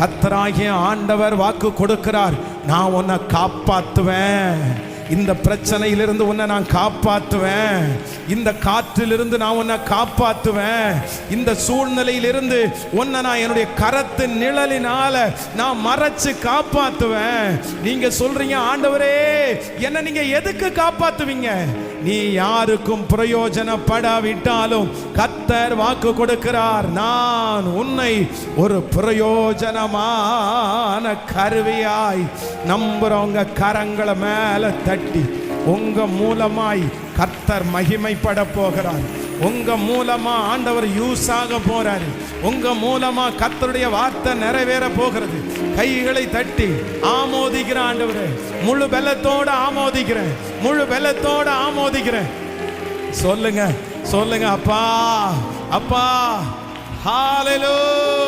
கர்த்தராகிய ஆண்டவர் வாக்கு கொடுக்கிறார், நான் உன்னை காப்பாத்துவேன். இந்த பிரச்சனையிலிருந்து உன்னை நான் காப்பாற்றுவேன். இந்த காற்றிலிருந்து நான் உன்னை காப்பாற்றுவேன். இந்த சூழ்நிலையிலிருந்து உன்னை நான் என்னுடைய கரத்தின் நிழலினால நான் மறைச்சு காப்பாற்றுவேன். நீங்க சொல்றீங்க, ஆண்டவரே என்ன நீங்க எதுக்கு காப்பாத்துவீங்க? நீ யாருக்கும் பிரயோஜனப்படாவிட்டாலும் கர்த்தர் வாக்கு கொடுக்கிறார், நான் உன்னை ஒரு பிரயோஜனமான கருவியாய் நம்புறவங்க கரங்களை மேல தட்டி உங்க மூலமாய் கர்த்தர் மகிமைப்பட போகிறார். உங்க மூலமா ஆண்டவர் யூஸ் ஆக போறாரு. உங்க மூலமா கர்த்தருடைய வார்த்தை நிறைவேற போகிறது. கைகளை தட்டி ஆமோதிக்கிற ஆண்டவரே, முழு பலத்தோட ஆமோதிக்கிறேன், முழு பலத்தோட ஆமோதிக்கிறேன். சொல்லுங்க சொல்லுங்க, அப்பா அப்பா. ஹalleluya.